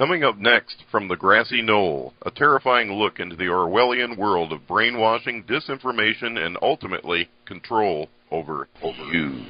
Coming up next from the Grassy Knoll, a terrifying look into the Orwellian world of brainwashing, disinformation, and ultimately control over you.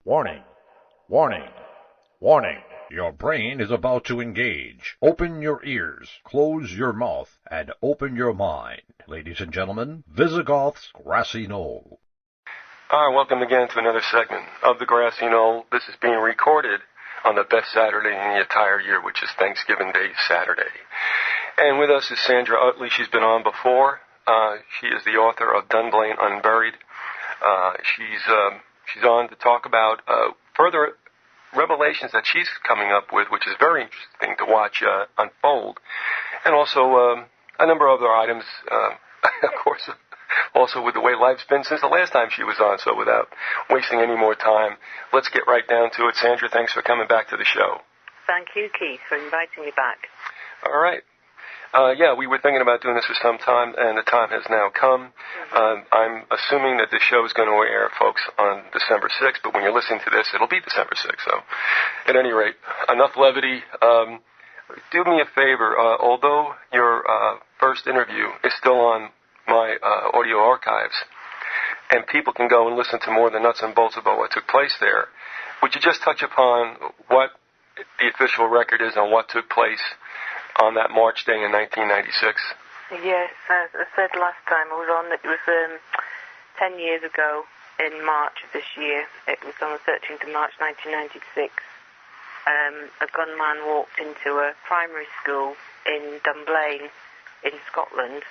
Warning, warning, warning. Your brain is about to engage. Open your ears, close your mouth, and open your mind. Ladies and gentlemen, Vyzygoth's Grassy Knoll. All right, welcome again to another segment of the Grassy Knoll. This is being recorded on the best Saturday in the entire year, which is Thanksgiving Day Saturday. And with us is Sandra Uttley. She's been on before. She is the author of Dunblane Unburied. She's on to talk about further revelations that she's coming up with, which is very interesting to watch unfold. And also a number of other items, of course, also with the way life's been since the last time she was on. So without wasting any more time, let's get right down to it. Sandra, thanks for coming back to the show. Thank you, Keith, for inviting me back. All right. We were thinking about doing this for some time, and the time has now come. I'm assuming that this show is going to air, folks, on December 6th, but when you're listening to this, it'll be December 6th. So, at any rate, enough levity. Do me a favor. Although your first interview is still on my audio archives, and people can go and listen to more of the nuts and bolts about what took place there, would you just touch upon what the official record is on what took place on that March day in 1996? Yes, as I said last time I was on, it was 10 years ago in March of this year. It was on the 13th of March 1996. A gunman walked into a primary school in Dunblane in Scotland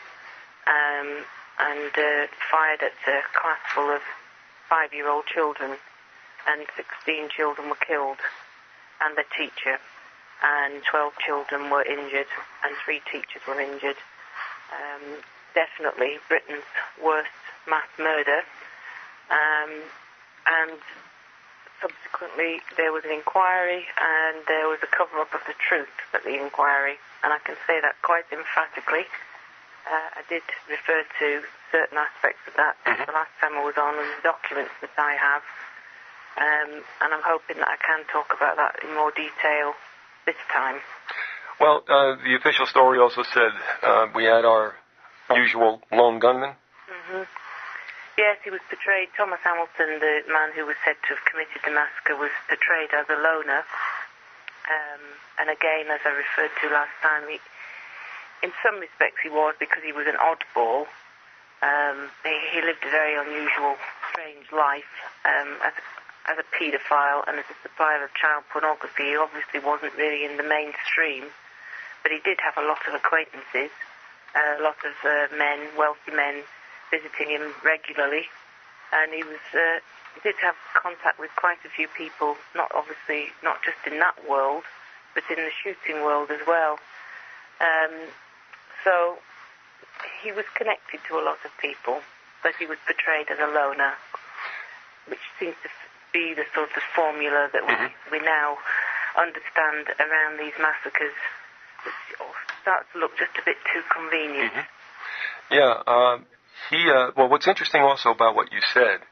and fired at a class full of 5-year-old children, and 16 children were killed, and the teacher. And 12 children were injured, and 3 teachers were injured. Definitely Britain's worst mass murder. And subsequently there was an inquiry, and there was a cover-up of the truth at the inquiry. And I can say that quite emphatically. I did refer to certain aspects of that the last time I was on, and the documents that I have. And I'm hoping that I can talk about that in more detail this time. Well, the official story also said we had our usual lone gunman. Yes, he was portrayed, Thomas Hamilton, the man who was said to have committed the massacre, was portrayed as a loner. And again, as I referred to last time, in some respects he was, because he was an oddball. He lived a very unusual, strange life. As a paedophile and as a supplier of child pornography, he obviously wasn't really in the mainstream, but he did have a lot of acquaintances, a lot of men, wealthy men, visiting him regularly, and he did have contact with quite a few people, not just in that world, but in the shooting world as well. So he was connected to a lot of people, but he was portrayed as a loner, which seems to be the sort of formula that we now understand around these massacres, which starts to look just a bit too convenient. Well, what's interesting also about what you said,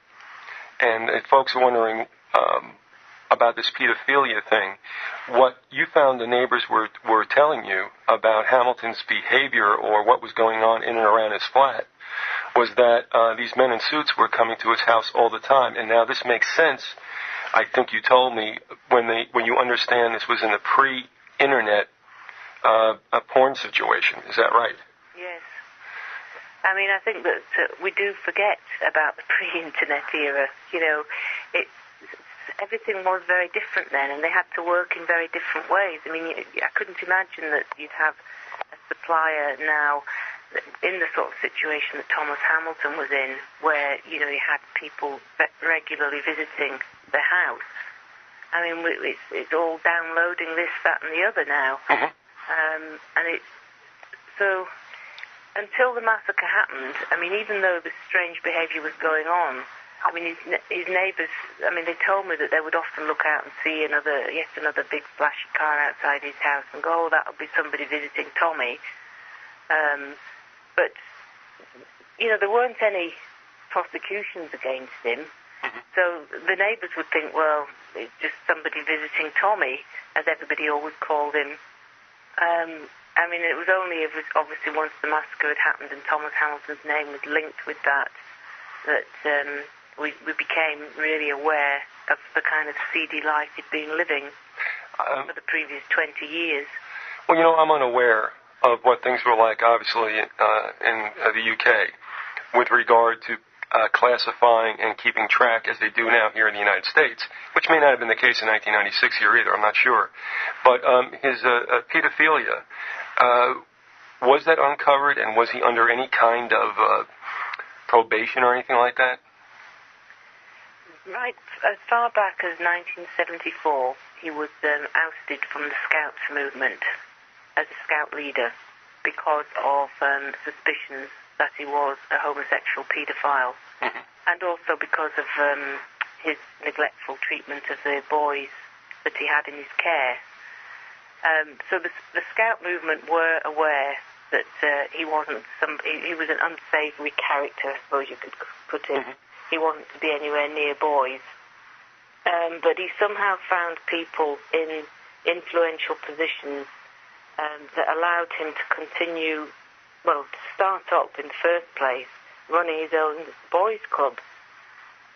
and if folks are wondering about this pedophilia thing, what you found the neighbors were telling you about Hamilton's behavior or what was going on in and around his flat was that these men in suits were coming to his house all the time. And now this makes sense, I think you told me, when you understand this was in the pre-internet a porn situation. Is that right? Yes. I mean, I think that we do forget about the pre-internet era. You know, everything was very different then, and they had to work in very different ways. I mean, I couldn't imagine that you'd have a supplier now in the sort of situation that Thomas Hamilton was in, where, you had people regularly visiting the house. I mean, it's all downloading this, that, and the other now. So until the massacre happened, I mean, even though this strange behaviour was going on, I mean, his neighbours, I mean, they told me that they would often look out and see yet another big flashy car outside his house and go, oh, that'll be somebody visiting Tommy. But, there weren't any prosecutions against him. So the neighbours would think, well, it's just somebody visiting Tommy, as everybody always called him. I mean, it was obviously once the massacre had happened and Thomas Hamilton's name was linked with that we became really aware of the kind of seedy life he'd been living for the previous 20 years. Well, I'm unaware of what things were like, obviously, in the UK with regard to classifying and keeping track, as they do now here in the United States, which may not have been the case in 1996 here either, I'm not sure. But his pedophilia, was that uncovered, and was he under any kind of probation or anything like that? Right, as far back as 1974, he was ousted from the Scouts movement as a Scout leader because of suspicions that he was a homosexual paedophile, and also because of his neglectful treatment of the boys that he had in his care. So the Scout movement were aware that he was an unsavoury character, I suppose you could put it. He wasn't to be anywhere near boys. But he somehow found people in influential positions that allowed him to continue, to start up in the first place, running his own boys' club,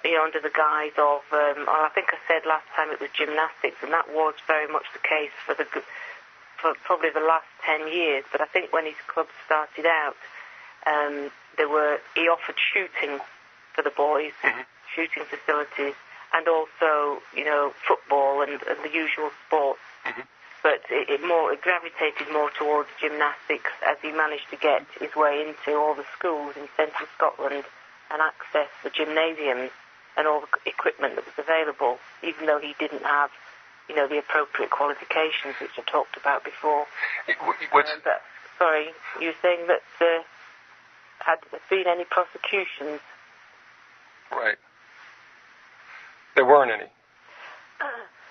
under the guise of, I think I said last time it was gymnastics, and that was very much the case for probably the last 10 years. But I think when his club started out, he offered shooting for the boys, shooting facilities, and also, football and the usual sports. But it gravitated more towards gymnastics as he managed to get his way into all the schools in central Scotland and access the gymnasiums and all the equipment that was available, even though he didn't have, the appropriate qualifications, which I talked about before. Sorry, you were saying that had there been any prosecutions? Right. There weren't any.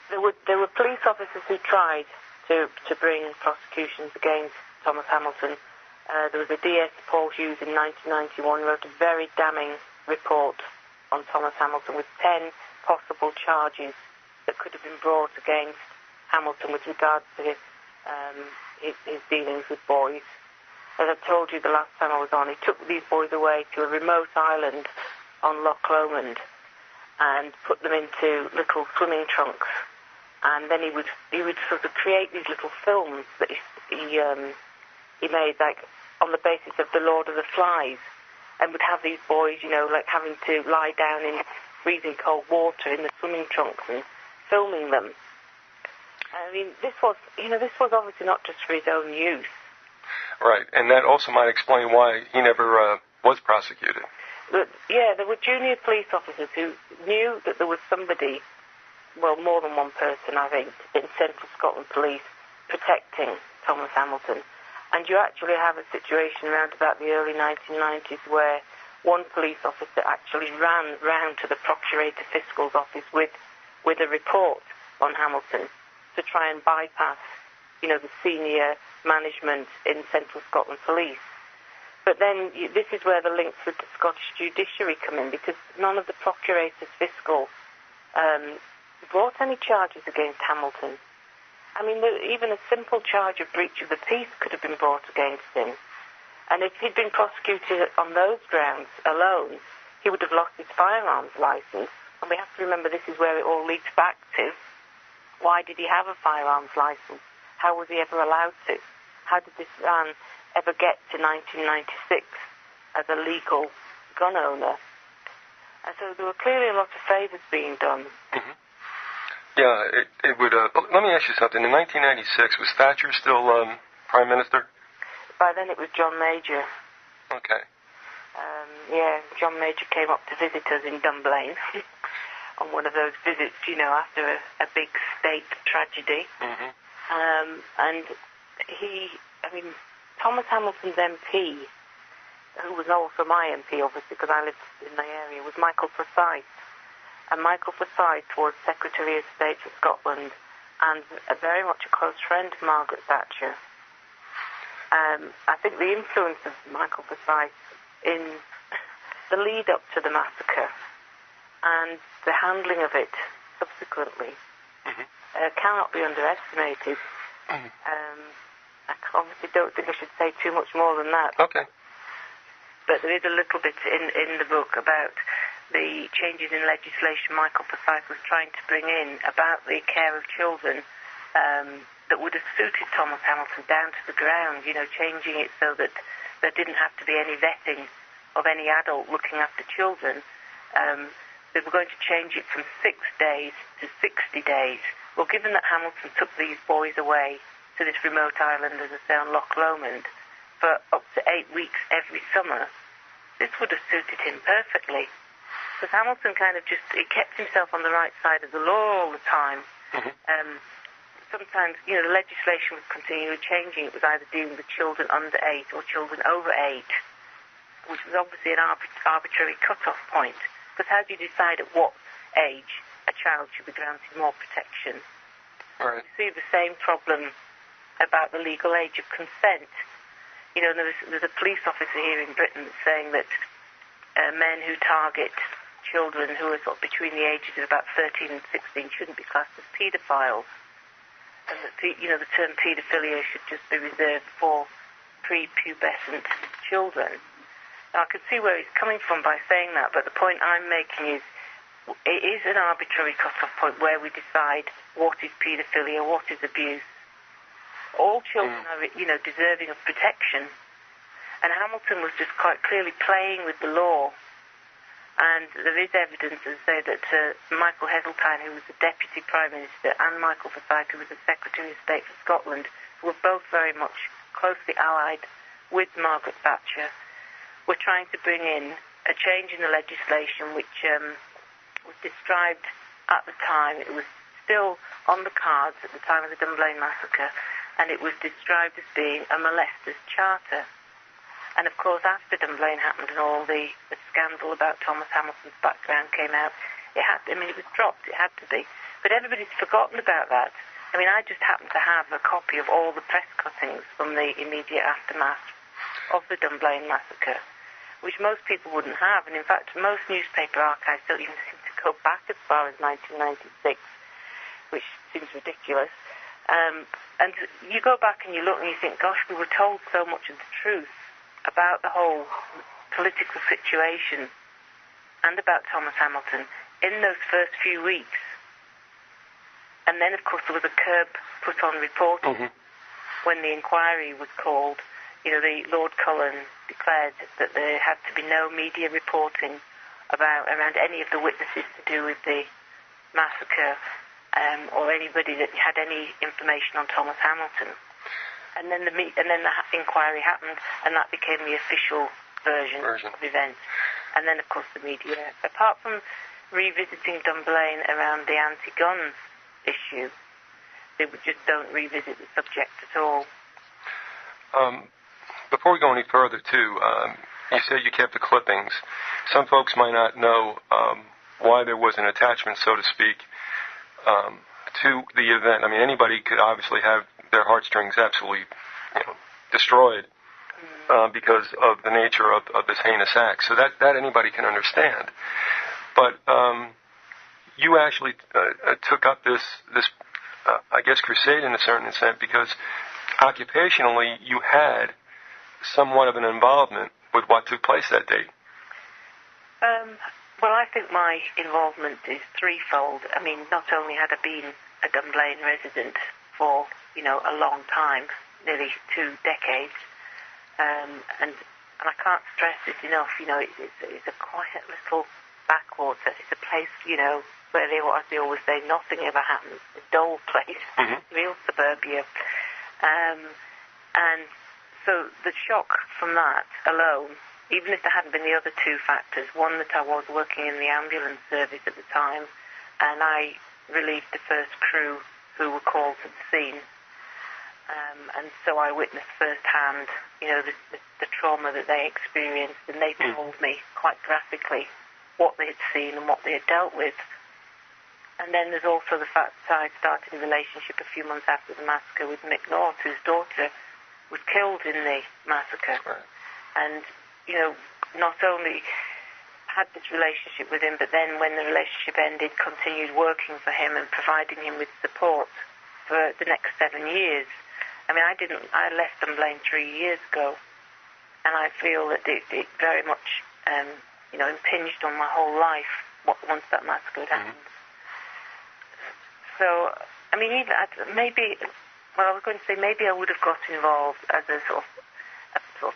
There were police officers who tried to bring prosecutions against Thomas Hamilton. There was a DS, Paul Hughes, in 1991, wrote a very damning report on Thomas Hamilton with 10 possible charges that could have been brought against Hamilton with regards to his dealings with boys. As I told you the last time I was on, he took these boys away to a remote island on Loch Lomond and put them into little swimming trunks, and then he would sort of create these little films that he made, like on the basis of the Lord of the Flies, and would have these boys, like having to lie down in freezing cold water in the swimming trunks and filming them. I mean, this was obviously not just for his own use. Right, and that also might explain why he never was prosecuted. But, yeah, there were junior police officers who knew that there was somebody, more than one person, I think, in Central Scotland Police protecting Thomas Hamilton. And you actually have a situation around about the early 1990s where one police officer actually ran round to the Procurator Fiscal's office with a report on Hamilton to try and bypass, the senior management in Central Scotland Police. But then this is where the links with the Scottish judiciary come in, because none of the Procurators Fiscal brought any charges against Hamilton. I mean, even a simple charge of breach of the peace could have been brought against him. And if he'd been prosecuted on those grounds alone, he would have lost his firearms licence. And we have to remember this is where it all leads back to. Why did he have a firearms licence? How was he ever allowed to? How did this man ever get to 1996 as a legal gun owner? And so there were clearly a lot of favours being done. Yeah, it would... let me ask you something. In 1996, was Thatcher still Prime Minister? By then it was John Major. Okay. John Major came up to visit us in Dunblane on one of those visits, after a big state tragedy. Mm-hmm. And Thomas Hamilton's MP, who was also my MP, obviously, because I lived in the area, was Michael Forsyth. And Michael Forsyth was Secretary of State for Scotland and very much a close friend of Margaret Thatcher. I think the influence of Michael Forsyth in the lead-up to the massacre and the handling of it subsequently cannot be underestimated. I obviously don't think I should say too much more than that. Okay. But there is a little bit in the book about the changes in legislation Michael Forsyth was trying to bring in about the care of children that would have suited Thomas Hamilton down to the ground, changing it so that there didn't have to be any vetting of any adult looking after children. They were going to change it from 6 days to 60 days. Well, given that Hamilton took these boys away to this remote island, as I say, on Loch Lomond, for up to 8 weeks every summer, this would have suited him perfectly. Because Hamilton he kept himself on the right side of the law all the time. Sometimes, the legislation was continually changing. It was either dealing with children under 8 or children over 8, which was obviously an arbitrary cut-off point. Because how do you decide at what age a child should be granted more protection? Right. You see the same problem about the legal age of consent. There's a police officer here in Britain that's saying that men who target children who are sort of between the ages of about 13 and 16 shouldn't be classed as paedophiles. And that, the term paedophilia should just be reserved for prepubescent children. Now, I can see where he's coming from by saying that, but the point I'm making is it is an arbitrary cut-off point where we decide what is paedophilia, what is abuse. All children are, deserving of protection. And Hamilton was just quite clearly playing with the law. And there is evidence, as I say, that Michael Heseltine, who was the Deputy Prime Minister, and Michael Forsyth, who was the Secretary of State for Scotland, were both very much closely allied with Margaret Thatcher, were trying to bring in a change in the legislation which was described at the time. It was still on the cards at the time of the Dunblane massacre, and it was described as being a molester's charter. And of course, after Dunblane happened and all the scandal about Thomas Hamilton's background came out, it was dropped, it had to be. But everybody's forgotten about that. I just happen to have a copy of all the press cuttings from the immediate aftermath of the Dunblane massacre, which most people wouldn't have. And in fact, most newspaper archives don't even seem to go back as far as 1996, which seems ridiculous. And you go back and you look and you think, gosh, we were told so much of the truth about the whole political situation and about Thomas Hamilton in those first few weeks. And then, of course, there was a curb put on reporting when the inquiry was called. The Lord Cullen declared that there had to be no media reporting around any of the witnesses to do with the massacre or anybody that had any information on Thomas Hamilton. And then the inquiry happened, and that became the official version of events. And then, of course, the media, apart from revisiting Dunblane around the anti-guns issue, they just don't revisit the subject at all. Before we go any further, too, you said you kept the clippings. Some folks might not know why there was an attachment, so to speak, to the event. Anybody could obviously have their heartstrings absolutely, destroyed because of the nature of this heinous act. So that anybody can understand. But you actually took up this I guess, crusade in a certain sense, because occupationally you had somewhat of an involvement with what took place that day. Well, I think my involvement is threefold. Not only had I been a Dunblane resident for, a long time, nearly 2 decades, and I can't stress this enough, it's a quiet little backwater. It's a place, where they always say, nothing ever happens. A dull place, real suburbia. And So the shock from that alone, even if there hadn't been the other two factors, one that I was working in the ambulance service at the time, and I relieved the first crew who were called to the scene, and so I witnessed firsthand, the trauma that they experienced, and they told me quite graphically what they had seen and what they had dealt with. And then there's also the fact that I started a relationship a few months after the massacre with Mick North, whose daughter was killed in the massacre. Right. And, not only had this relationship with him, but then when the relationship ended, continued working for him and providing him with support for the next 7 years. I mean, I left Dunblane 3 years ago, and I feel that it very much, impinged on my whole life once that massacre had happened. So, I mean, I was going to say maybe I would have got involved as a sort of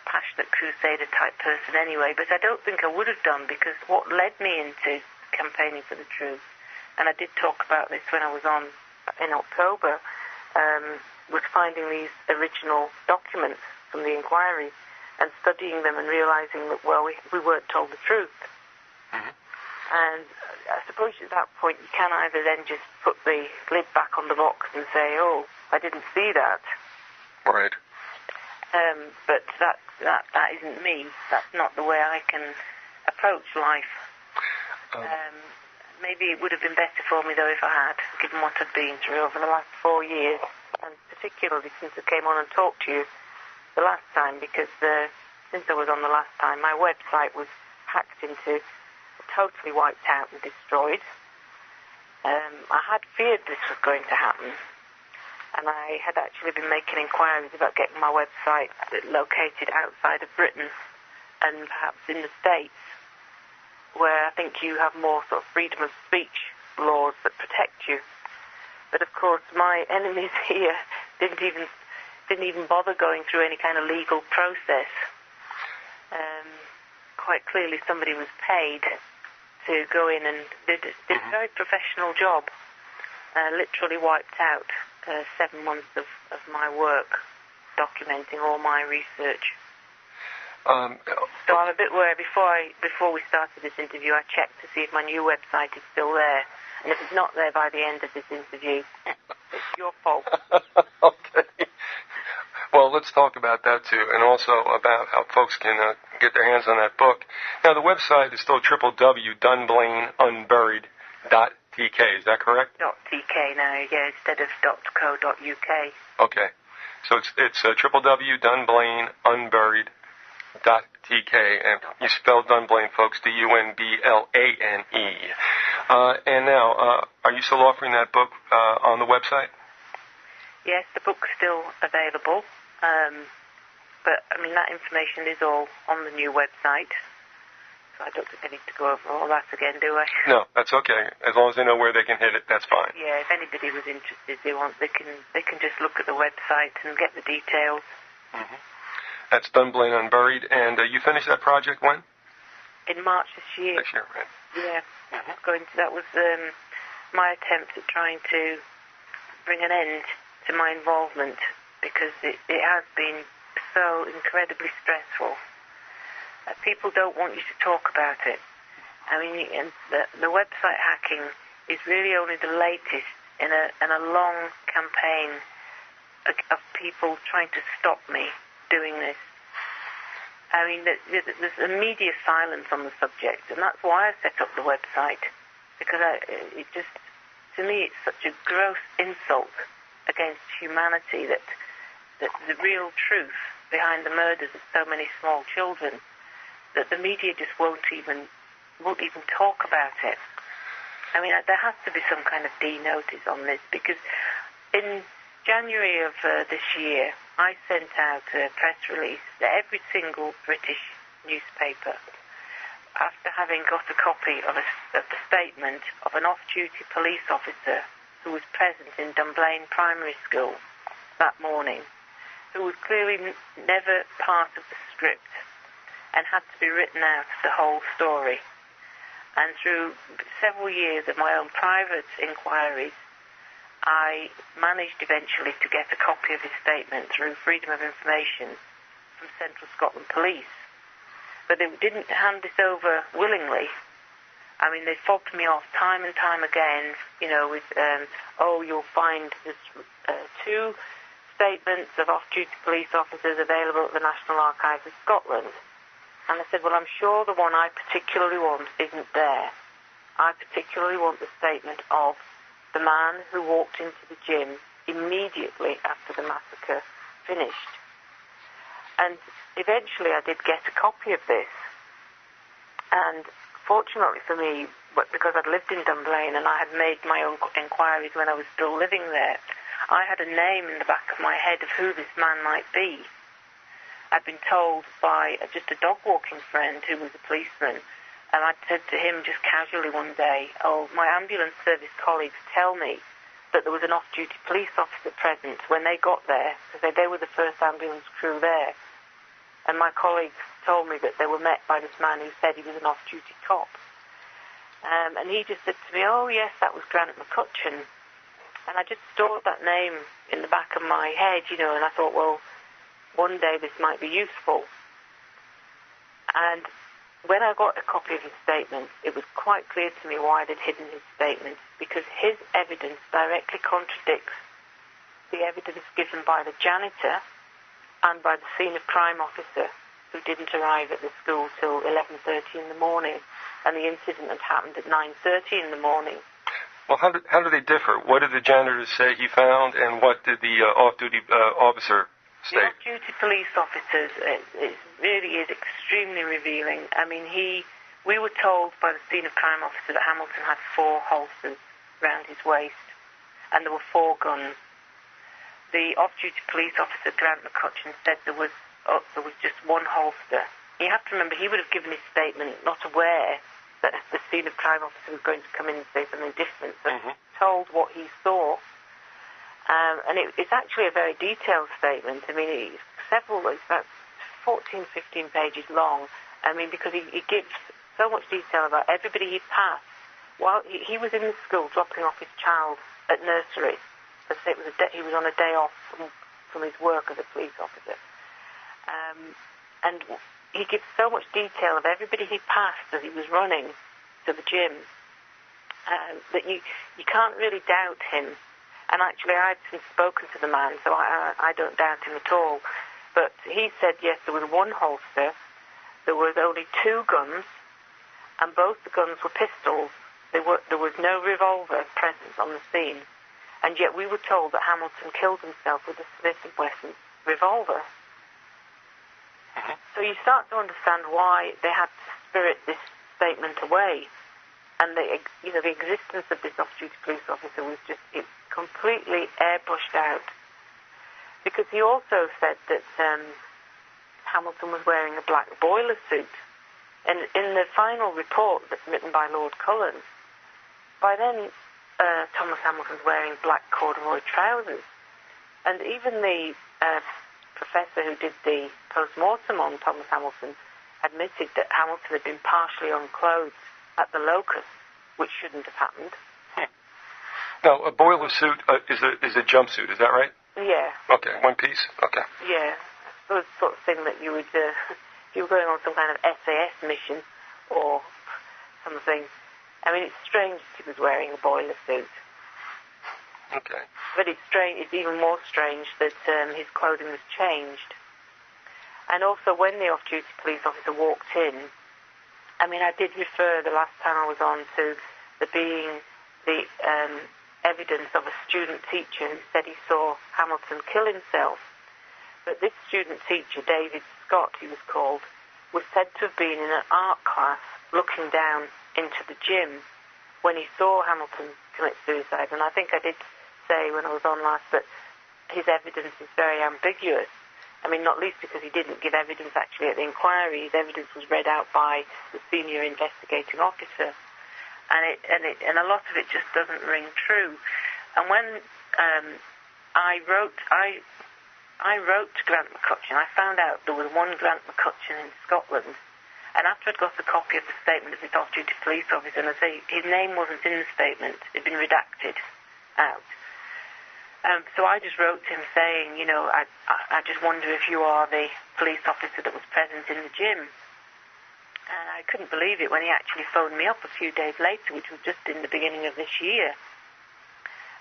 passionate crusader type person anyway, but I don't think I would have done, because what led me into campaigning for the truth, and I did talk about this when I was on in October, was finding these original documents from the inquiry and studying them and realising that, well, we weren't told the truth. And I suppose at that point you can either then just put the lid back on the box and say, oh, I didn't see that. Right. But that isn't me. That's not the way I can approach life. Maybe it would have been better for me, though, if I had, given what I've been through over the last 4 years, and particularly since I came on and talked to you the last time, because since I was on the last time, my website was hacked into, totally wiped out and destroyed. I had feared this was going to happen, and I had actually been making inquiries about getting my website located outside of Britain and perhaps in the States, where I think you have more sort of freedom of speech laws that protect you. But of course, my enemies here didn't even bother going through any kind of legal process. Quite clearly, somebody was paid to go in and did a very professional job. Literally wiped out 7 months of my work, documenting all my research. So I'm a bit worried. Before we started this interview, I checked to see if my new website is still there. And if it's not there by the end of this interview, it's your fault. Okay. Well, let's talk about that too, and also about how folks can get their hands on that book. Now, the website is still www.dunblaneunburied.tk. Is that correct? .tk now, yeah, instead of .co.uk. Okay. So it's www.dunblaneunburied.tk, and you spell Dunblane, folks, Dunblane. And now, are you still offering that book on the website? Yes, the book's still available, but I mean that information is all on the new website, so I don't think I need to go over all that again, do I? No, that's okay. As long as they know where they can hit it, that's fine. Yeah, if anybody was interested, they can just look at the website and get the details. That's Dunblane Unburied, and you finished that project when? In March this year. This year, right? Yeah, that was my attempt at trying to bring an end to my involvement, because it has been so incredibly stressful. People don't want you to talk about it. I mean, and the website hacking is really only the latest in a long campaign of people trying to stop me doing this. I mean, there's a media silence on the subject, and that's why I set up the website, because to me, it's such a gross insult against humanity that the real truth behind the murders of so many small children, that the media just won't even talk about it. I mean, there has to be some kind of D-notice on this, because in January of this year, I sent out a press release to every single British newspaper after having got a copy of the statement of an off-duty police officer who was present in Dunblane Primary School that morning, who was clearly never part of the script and had to be written out of the whole story. And through several years of my own private inquiries, I managed eventually to get a copy of his statement through Freedom of Information, from Central Scotland Police. But they didn't hand this over willingly. I mean, they fobbed me off time and time again, with, you'll find there's 2 statements of off-duty police officers available at the National Archives of Scotland. And I said, well, I'm sure the one I particularly want isn't there. I particularly want the statement of the man who walked into the gym immediately after the massacre finished. And eventually I did get a copy of this. And fortunately for me, because I'd lived in Dunblane and I had made my own inquiries when I was still living there, I had a name in the back of my head of who this man might be. I'd been told by just a dog-walking friend who was a policeman, and I'd said to him just casually one day, my ambulance service colleagues tell me that there was an off-duty police officer present when they got there, because they were the first ambulance crew there. And my colleagues told me that they were met by this man who said he was an off-duty cop. And he just said to me, oh, yes, that was Grant McCutcheon. And I just stored that name in the back of my head, and I thought, well, one day this might be useful. And when I got a copy of his statement, it was quite clear to me why they'd hidden his statement, because his evidence directly contradicts the evidence given by the janitor and by the scene of crime officer, who didn't arrive at the school till 11:30 in the morning, and the incident had happened at 9:30 in the morning. Well, how do they differ? What did the janitor say he found, and what did the off-duty officer state? The off-duty police officers, it really is extremely revealing. I mean, we were told by the scene of crime officer that Hamilton had 4 holsters round his waist, and there were 4 guns. The off-duty police officer, Grant McCutcheon, said there was just 1 holster. You have to remember, he would have given his statement not aware that the scene of crime officer was going to come in and say something different, but told what he saw. And it's actually a very detailed statement. I mean, it's about 14, 15 pages long. I mean, because he gives so much detail about everybody he passed while he was in the school dropping off his child at nursery. It was he was on a day off from his work as a police officer. And he gives so much detail of everybody he passed as he was running to the gym that you can't really doubt him. And actually, I'd since spoken to the man, so I don't doubt him at all. But he said, yes, there was 1 holster, there was only 2 guns, and both the guns were pistols. There was no revolver present on the scene, and yet we were told that Hamilton killed himself with a Smith & Wesson revolver. So you start to understand why they had to spirit this statement away, and the existence of this off-duty police officer was just completely airbrushed out. Because he also said that Hamilton was wearing a black boiler suit, and in the final report that's written by Lord Cullen, by then Thomas Hamilton's wearing black corduroy trousers, and even the professor who did the post-mortem on Thomas Hamilton admitted that Hamilton had been partially unclothed at the locus, which shouldn't have happened. Now, a boiler suit is a jumpsuit, is that right? Yeah. Okay, 1 piece? Okay. Yeah. It was the sort of thing that you would, if you were going on some kind of SAS mission or something. I mean, it's strange that he was wearing a boiler suit. Okay. But it's strange. It's even more strange that his clothing was changed. And also, when the off-duty police officer walked in, I mean, I did refer the last time I was on to there being the evidence of a student teacher who said he saw Hamilton kill himself. But this student teacher, David Scott, he was called, was said to have been in an art class looking down into the gym when he saw Hamilton commit suicide. And I think I did say when I was on last that his evidence is very ambiguous. I mean, not least because he didn't give evidence actually at the inquiry. His evidence was read out by the senior investigating officer, and a lot of it just doesn't ring true. And when I wrote to Grant McCutcheon, I found out there was 1 Grant McCutcheon in Scotland. And after I'd got a copy of the statement of this off-duty police officer, and I say his name wasn't in the statement, it had been redacted out. So I just wrote to him saying, I just wonder if you are the police officer that was present in the gym. And I couldn't believe it when he actually phoned me up a few days later, which was just in the beginning of this year.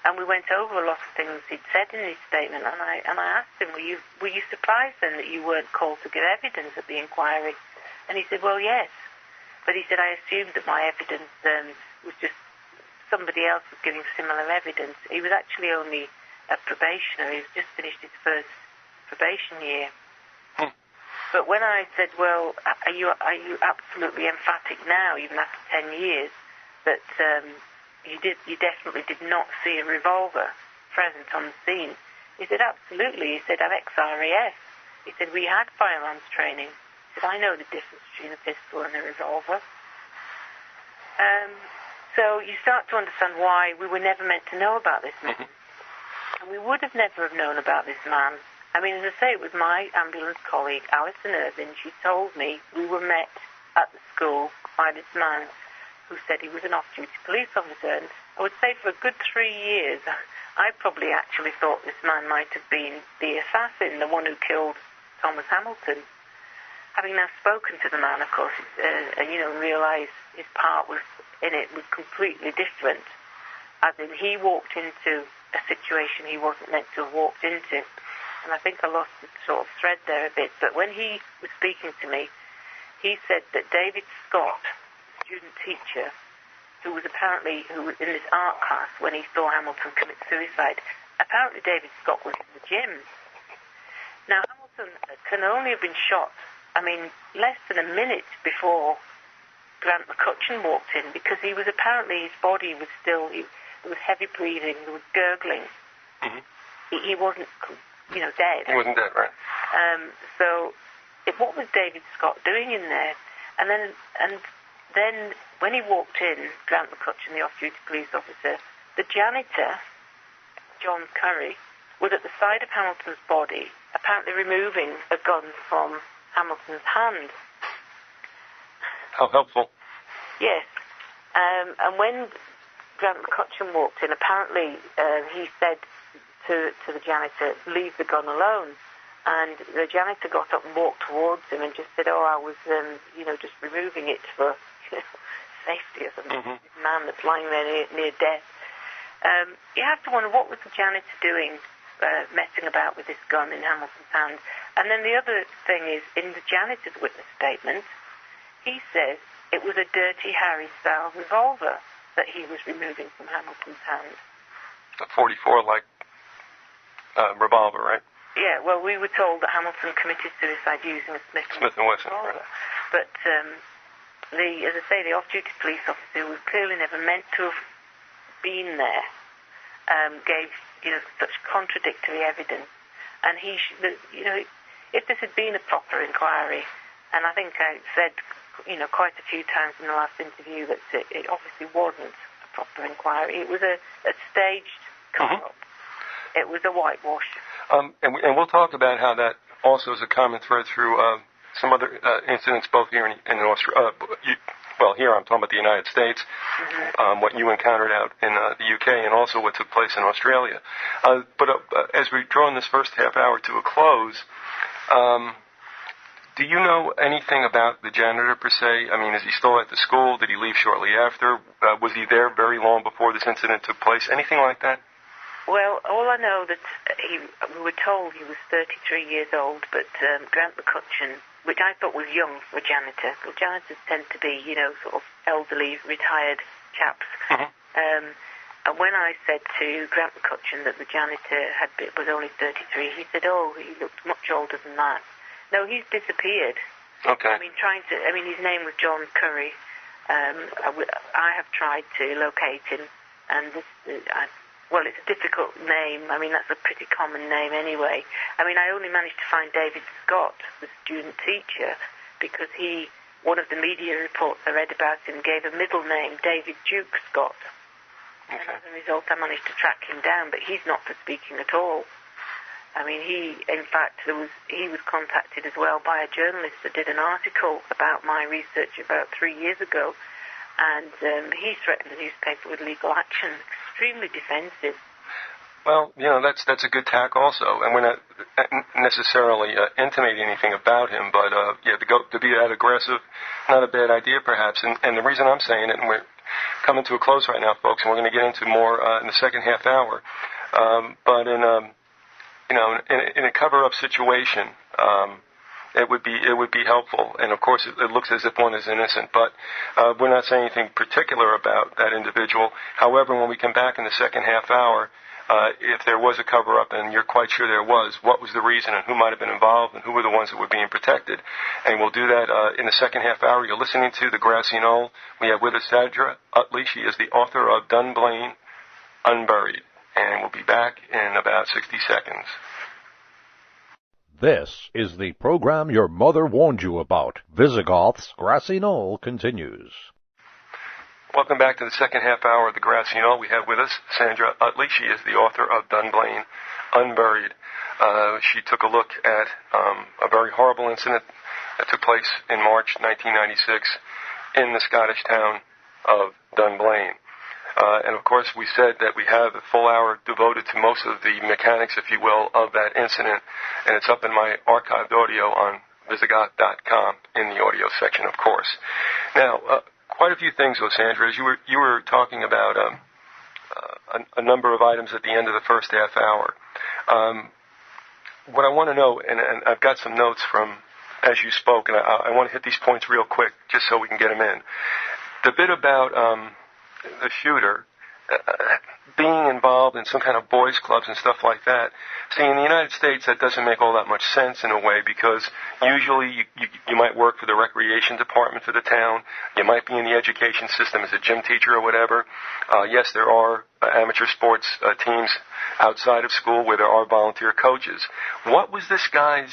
And we went over a lot of things he'd said in his statement, and I asked him, were you surprised then that you weren't called to give evidence at the inquiry? And he said, well, yes. But he said, I assumed that my evidence was just somebody else was giving similar evidence. He was actually only a probationer. He's just finished his first probation year. But when I said, well, are you absolutely emphatic now, even after 10 years, that you definitely did not see a revolver present on the scene? He said, absolutely. He said, I'm ex-RAF. He said, we had firearms training. He said, I know the difference between a pistol and a revolver. So you start to understand why we were never meant to know about this man. And we would have never have known about this man. I mean, as I say, it was my ambulance colleague, Alison Irvin. She told me we were met at the school by this man who said he was an off-duty police officer. And I would say for a good 3 years, I probably actually thought this man might have been the assassin, the one who killed Thomas Hamilton. Having now spoken to the man, of course, and realised his part in it was completely different. As in, he walked into a situation he wasn't meant to have walked into. And I think I lost the sort of thread there a bit. But when he was speaking to me, he said that David Scott, student teacher, who was in this art class when he saw Hamilton commit suicide, apparently David Scott was in the gym. Now, Hamilton can only have been shot, less than a minute before Grant McCutcheon walked in, because he was apparently, his body was still, there was heavy breathing, there was gurgling. He wasn't, dead. He wasn't dead, right? What was David Scott doing in there? And then when he walked in, Grant McCutcheon, the off-duty police officer, the janitor, John Curry, was at the side of Hamilton's body, apparently removing a gun from Hamilton's hand. How helpful. Yes. And when Grant McCutcheon walked in, apparently he said to the janitor, leave the gun alone. And the janitor got up and walked towards him and just said, I was, just removing it for safety or something. This man that's lying there near death. You have to wonder, what was the janitor doing, messing about with this gun in Hamilton's hand? And then the other thing is, in the janitor's witness statement, he says it was a Dirty Harry-style revolver that he was removing from Hamilton's hand. A 44-like revolver, right? Yeah, well, we were told that Hamilton committed suicide using a Smith & Wesson revolver. Right. But, as I say, the off-duty police officer, who was clearly never meant to have been there, gave, such contradictory evidence. And if this had been a proper inquiry, and I think I said, quite a few times in the last interview that it obviously wasn't a proper inquiry. It was a staged cover-up. It was a whitewash. And we'll talk about how that also is a common thread through some other incidents, both here in Australia. Here I'm talking about the United States, what you encountered out in the UK, and also what took place in Australia. But as we draw in this first half hour to a close, do you know anything about the janitor, per se? Is he still at the school? Did he leave shortly after? Was he there very long before this incident took place? Anything like that? Well, all I know that we were told he was 33 years old, but Grant McCutcheon, which I thought was young for a janitor, because janitors tend to be, sort of elderly, retired chaps. And when I said to Grant McCutcheon that the janitor was only 33, he said, he looked much older than that. No, he's disappeared. Okay. His name was John Curry. I have tried to locate him, and it's a difficult name. That's a pretty common name anyway. I only managed to find David Scott, the student teacher, because one of the media reports I read about him gave a middle name, David Duke Scott. Okay. And as a result, I managed to track him down, but he's not for speaking at all. He was contacted as well by a journalist that did an article about my research about 3 years ago, and he threatened the newspaper with legal action. Extremely defensive. Well, that's a good tack also, and we're not necessarily intimating anything about him, but to be that aggressive, not a bad idea perhaps. And the reason I'm saying it, and we're coming to a close right now, folks, and we're going to get into more in the second half hour, but in a cover-up situation, it would be helpful, and of course it looks as if one is innocent, but we're not saying anything particular about that individual. However, when we come back in the second half hour, if there was a cover-up, and you're quite sure there was, what was the reason and who might have been involved and who were the ones that were being protected? And we'll do that in the second half hour. You're listening to the Grassy Knoll. We have with us Sandra Uttley. She is the author of Dunblane Unburied. And we'll be back in about 60 seconds. This is the program your mother warned you about. Vyzygoth's Grassy Knoll continues. Welcome back to the second half hour of the Grassy Knoll. We have with us Sandra Uttley. She is the author of Dunblane Unburied. She took a look at a very horrible incident that took place in March 1996 in the Scottish town of Dunblane. And of course, we said that we have a full hour devoted to most of the mechanics, if you will, of that incident. And it's up in my archived audio on Vyzygoth.com in the audio section, of course. Now, quite a few things, though, Sandra. As you were talking about a number of items at the end of the first half hour. What I want to know, and I've got some notes from as you spoke, and I want to hit these points real quick just so we can get them in. The bit about the shooter being involved in some kind of boys' clubs and stuff like that. See, in the United States, that doesn't make all that much sense in a way, because usually you might work for the recreation department for the town. You might be in the education system as a gym teacher or whatever. Yes, there are amateur sports teams outside of school where there are volunteer coaches. What was this guy's,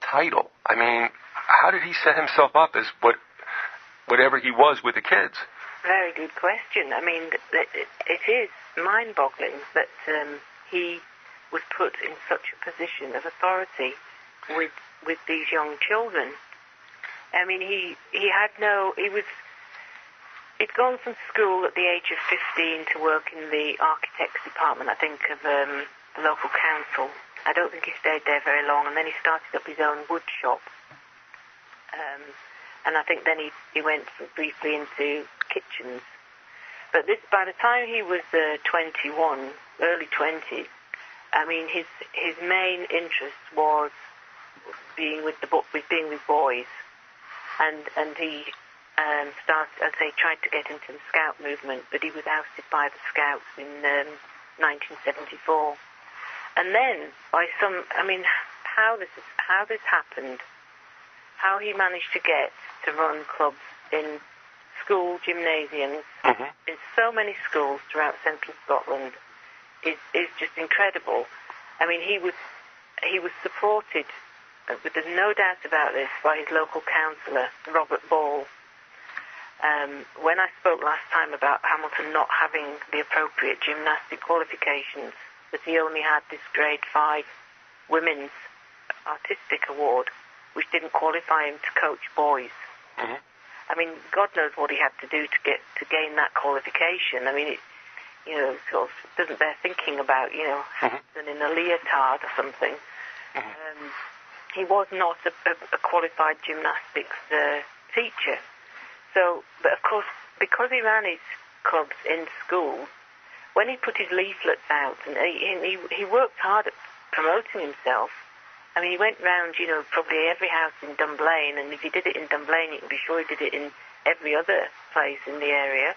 title? I mean, how did he set himself up as whatever he was with the kids? Very good question. I mean, it is mind-boggling that he was put in such a position of authority with these young children. I mean, he'd gone from school at the age of 15 to work in the architects department, I think, of the local council. I don't think he stayed there very long, and then he started up his own wood shop. And I think then he went briefly into kitchens. But by the time he was 21, early 20s, I mean, his main interest was being with boys, and he tried to get into the Scout movement, but he was ousted by the Scouts in 1974. And then how this happened, how he managed to get to run clubs in school gymnasiums in so many schools throughout central Scotland is just incredible. I mean, he was supported, but there's no doubt about this, by his local councillor, Robert Ball. When I spoke last time about Hamilton not having the appropriate gymnastic qualifications, that he only had this grade 5 women's artistic award, which didn't qualify him to coach boys. I mean, God knows what he had to do to gain that qualification. I mean, it sort of doesn't bear thinking about, than in a leotard or something. He was not a qualified gymnastics teacher. So, but of course, because he ran his clubs in schools, when he put his leaflets out, and he worked hard at promoting himself. I mean, he went round, probably every house in Dunblane, and if he did it in Dunblane, you can be sure he did it in every other place in the area,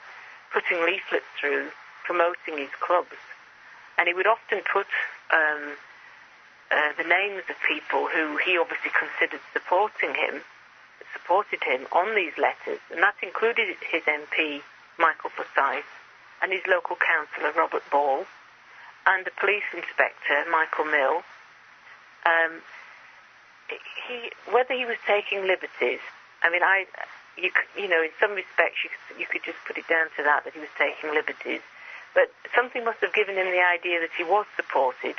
putting leaflets through, promoting his clubs. And he would often put the names of people who he obviously considered supported him on these letters, and that included his MP, Michael Forsyth, and his local councillor, Robert Ball, and the police inspector, Michael Mill. Whether he was taking liberties, I mean, in some respects you could just put it down to that he was taking liberties, but something must have given him the idea that he was supported,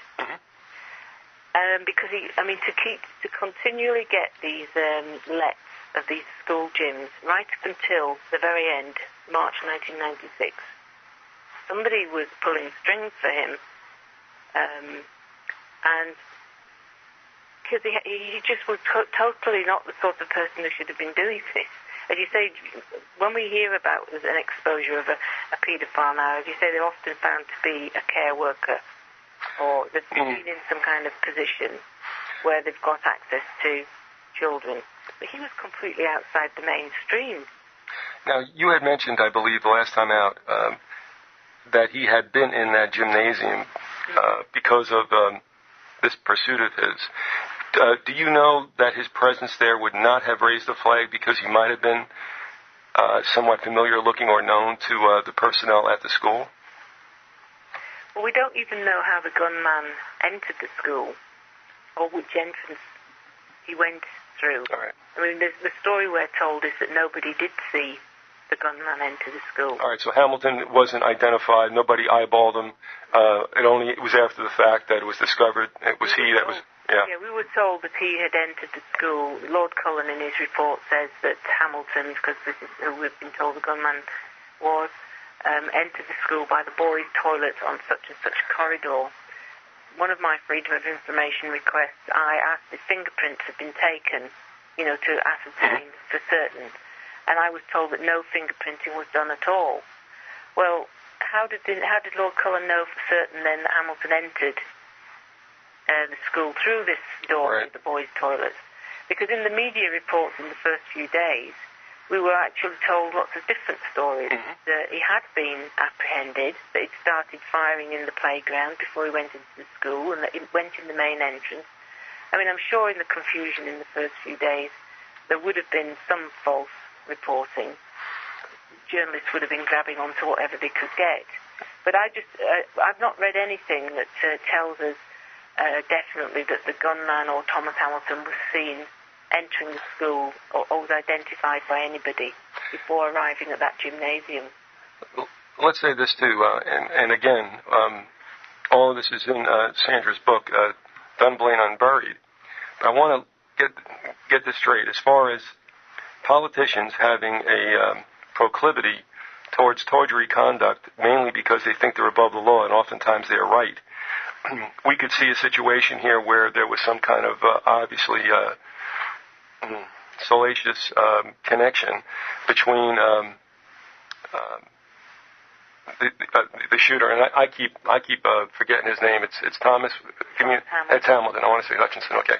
because to continually get these lets of these school gyms right up until the very end, March 1996, somebody was pulling strings for him And because he just was totally not the sort of person who should have been doing this. As you say, when we hear about an exposure of a paedophile now, as you say, they're often found to be a care worker, or they've been in some kind of position where they've got access to children. But he was completely outside the mainstream. Now, you had mentioned, I believe, the last time out, that he had been in that gymnasium because of this pursuit of his. Do you know that his presence there would not have raised a flag because he might have been somewhat familiar looking or known to the personnel at the school? Well, we don't even know how the gunman entered the school or which entrance he went through. All right. I mean, the story we're told is that nobody did see the gunman enter the school. All right, so Hamilton wasn't identified. Nobody eyeballed him. It was after the fact that it was discovered. It was he that was... Yeah. Yeah, we were told that he had entered the school. Lord Cullen, in his report, says that Hamilton, because this is who we've been told the gunman was, entered the school by the boys' toilet on such and such a corridor. One of my Freedom of Information requests, I asked if fingerprints had been taken, to ascertain for certain, and I was told that no fingerprinting was done at all. Well, how did Lord Cullen know for certain then that Hamilton entered the school through this door to the boys' toilets? Because in the media reports in the first few days, we were actually told lots of different stories. That he had been apprehended, that he'd started firing in the playground before he went into the school, and that he went in the main entrance. I mean, I'm sure in the confusion in the first few days, there would have been some false reporting. Journalists would have been grabbing onto whatever they could get. But I've not read anything that tells us definitely that the gunman or Thomas Hamilton was seen entering the school or was identified by anybody before arriving at that gymnasium. Let's say this too, and again, all of this is in Sandra's book, Dunblane Unburied. But I want to get this straight. As far as politicians having a proclivity towards tawdry conduct, mainly because they think they're above the law, and oftentimes they are right, we could see a situation here where there was some kind of obviously salacious connection between the shooter, and I keep forgetting his name. It's Thomas. It's Hamilton. I want to say Hutchinson. Okay,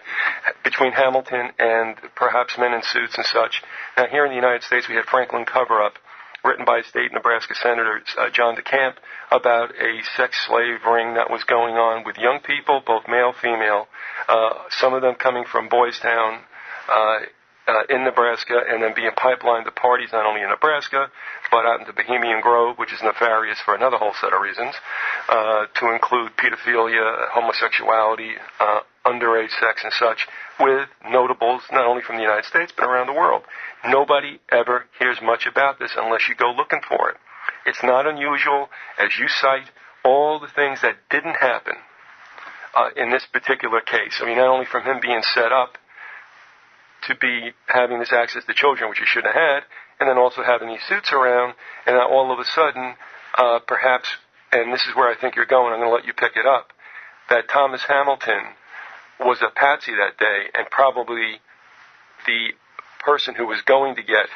between Hamilton and perhaps men in suits and such. Now here in the United States, we had Franklin Cover-Up, written by state Nebraska Senator John DeCamp, about a sex slave ring that was going on with young people, both male, female, some of them coming from Boys Town in Nebraska, and then being pipelined to parties not only in Nebraska, but out into Bohemian Grove, which is nefarious for another whole set of reasons, to include pedophilia, homosexuality, underage sex and such, with notables not only from the United States, but around the world. Nobody ever hears much about this unless you go looking for it. It's not unusual, as you cite, all the things that didn't happen in this particular case. I mean, not only from him being set up to be having this access to children, which he shouldn't have had, and then also having these suits around, and then all of a sudden, perhaps, and this is where I think you're going, I'm going to let you pick it up, that Thomas Hamilton was a patsy that day, and probably the person who was going to get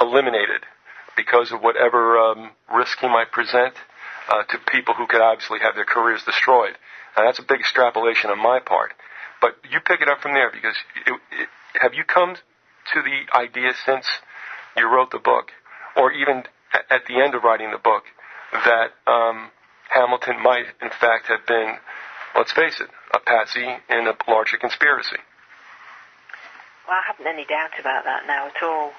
eliminated because of whatever risk he might present to people who could obviously have their careers destroyed. Now, that's a big extrapolation on my part. But you pick it up from there, because have you come to the idea since you wrote the book, or even at the end of writing the book, that Hamilton might, in fact, have been, let's face it, a patsy in a larger conspiracy? Well, I haven't any doubt about that now at all.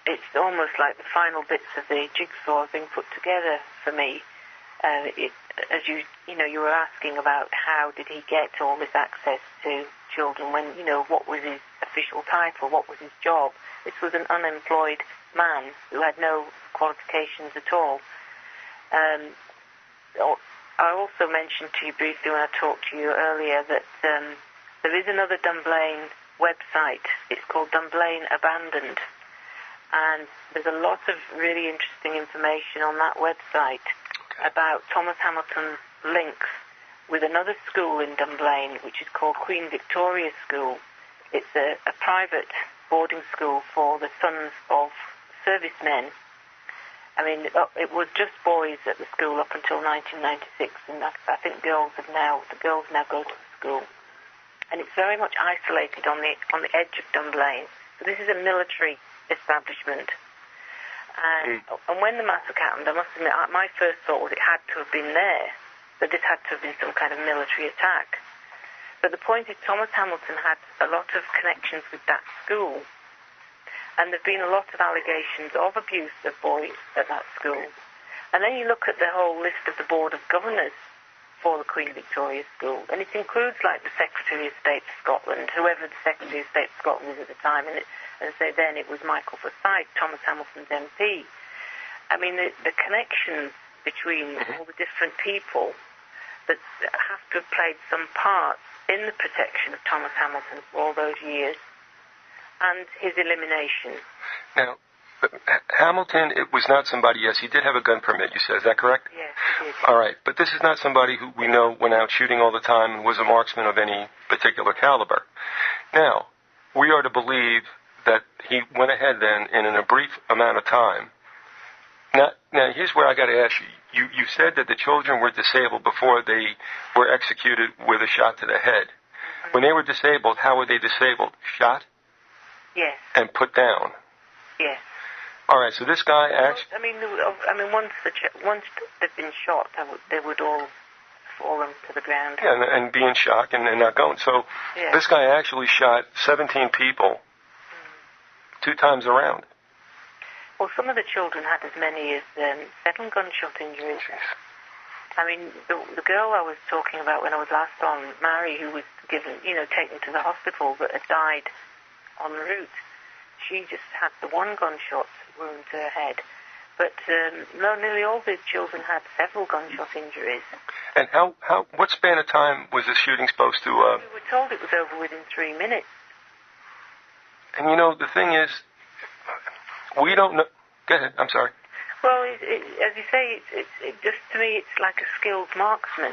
It's almost like the final bits of the jigsaw have been put together for me. As you were asking about how did he get all this access to children when, what was his official title, what was his job? This was an unemployed man who had no qualifications at all. I also mentioned to you briefly when I talked to you earlier that there is another Dunblane website. It's called Dunblane Abandoned. And there's a lot of really interesting information on that website about Thomas Hamilton's links with another school in Dunblane, which is called Queen Victoria School. It's a private boarding school for the sons of servicemen. I mean, it was just boys at the school up until 1996, and I think the girls now go to the school. And it's very much isolated on the edge of Dunblane. So this is a military establishment. And when the massacre happened, I must admit, my first thought was it had to have been there, that this had to have been some kind of military attack. But the point is, Thomas Hamilton had a lot of connections with that school. And there have been a lot of allegations of abuse of boys at that school. And then you look at the whole list of the Board of Governors for the Queen Victoria School, and it includes, like, the Secretary of State of Scotland, whoever the Secretary of State of Scotland was at the time, and so then it was Michael Forsyth, Thomas Hamilton's MP. I mean, the connections between all the different people that have to have played some part in the protection of Thomas Hamilton for all those years, and his elimination. Now, Hamilton, it was not somebody, yes, he did have a gun permit, you said, is that correct? Yes, he did. All right, but this is not somebody who we know went out shooting all the time and was a marksman of any particular caliber. Now, we are to believe that he went ahead then, and in a brief amount of time. Now here's where I got to ask you. You said that the children were disabled before they were executed with a shot to the head. Mm-hmm. When they were disabled, how were they disabled? Shot? Yes. And put down? Yes. All right, so this guy actually... once they've been shot, they would all fall to the ground. Yeah, and be in shock and not going. So This guy actually shot 17 people 2 times around. Well, some of the children had as many as 7 gunshot injuries. I mean, the girl I was talking about when I was last on, Mary, who was taken to the hospital but had died en route, she just had the 1 gunshot wound to her head. But nearly all the children had several gunshot injuries. And what span of time was this shooting supposed to... We were told it was over within 3 minutes. And the thing is, we don't know... Go ahead, I'm sorry. Well, as you say, it just, to me, it's like a skilled marksman.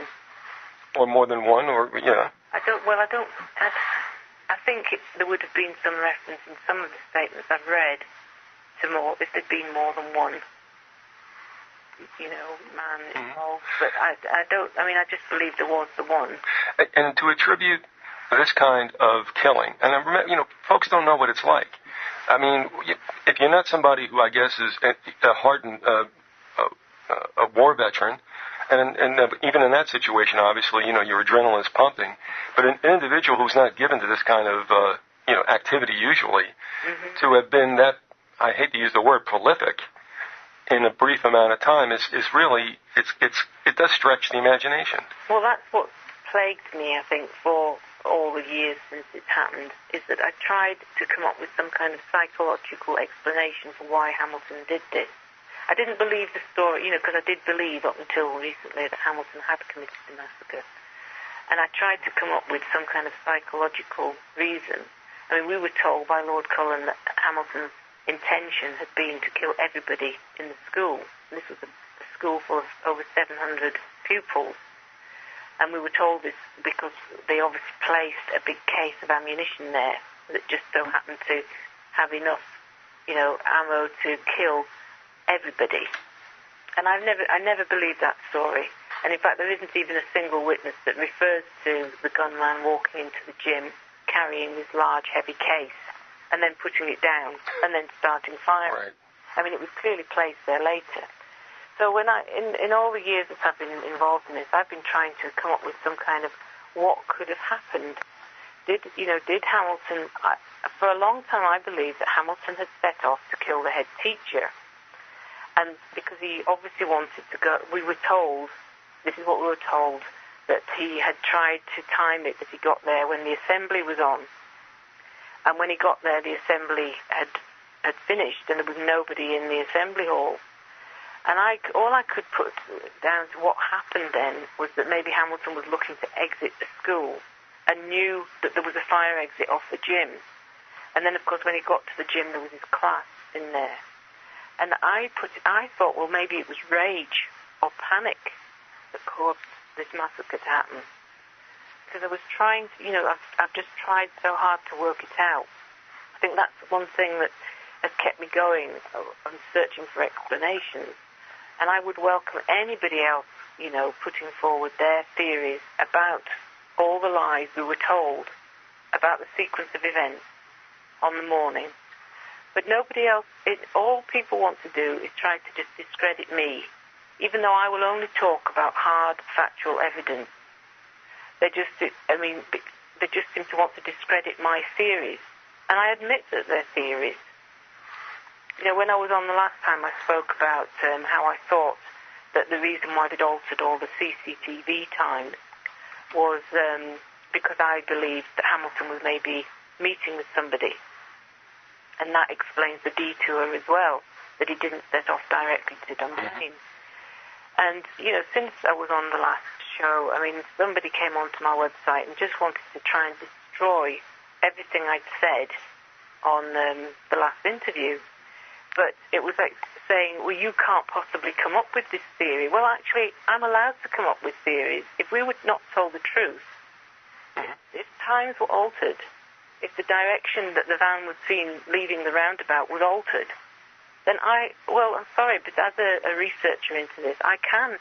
Or more than one, or, yeah. I think there would have been some reference in some of the statements I've read to more, if there'd been more than one, man involved. But I just believe there was the one. And to attribute this kind of killing, and I remember, folks don't know what it's like. I mean, if you're not somebody who I guess is a hardened a war veteran, and even in that situation, obviously, your adrenaline's pumping. But an individual who's not given to this kind of activity usually, to have been that, I hate to use the word prolific, in a brief amount of time is really it does stretch the imagination. Well, that's what plagued me, I think, for all the years since it's happened, is that I tried to come up with some kind of psychological explanation for why Hamilton did this. I didn't believe the story, because I did believe up until recently that Hamilton had committed the massacre. And I tried to come up with some kind of psychological reason. I mean, we were told by Lord Cullen that Hamilton's intention had been to kill everybody in the school. And this was a school full of over 700 pupils. And we were told this because they obviously placed a big case of ammunition there that just so happened to have enough, ammo to kill everybody. And I never believed that story. And in fact, there isn't even a single witness that refers to the gunman walking into the gym carrying this large, heavy case and then putting it down and then starting firing. Right. I mean, it was clearly placed there later. So when in all the years that I've been involved in this, I've been trying to come up with some kind of what could have happened. Did Hamilton... for a long time, I believed that Hamilton had set off to kill the head teacher. And because he obviously wanted to go... We were told, this is what we were told, that he had tried to time it as he got there when the assembly was on. And when he got there, the assembly had finished and there was nobody in the assembly hall. And all I could put down to what happened then was that maybe Hamilton was looking to exit the school and knew that there was a fire exit off the gym. And then, of course, when he got to the gym, there was his class in there. And I thought, well, maybe it was rage or panic that caused this massacre to happen. Because I was trying to, I've just tried so hard to work it out. I think that's one thing that has kept me going. I'm searching for explanations. And I would welcome anybody else, putting forward their theories about all the lies we were told about the sequence of events on the morning. But nobody else, all people want to do is try to just discredit me, even though I will only talk about hard, factual evidence. They just seem to want to discredit my theories. And I admit that they're theories. When I was on the last time, I spoke about how I thought that the reason why they'd altered all the CCTV times was because I believed that Hamilton was maybe meeting with somebody. And that explains the detour as well, that he didn't set off directly to Dunblane. And, since I was on the last show, somebody came onto my website and just wanted to try and destroy everything I'd said on the last interview. But it was like saying, well, you can't possibly come up with this theory. Well, actually, I'm allowed to come up with theories. If we were not told the truth, if times were altered, if the direction that the van was seen leaving the roundabout was altered, then I'm sorry, but as a researcher into this, I can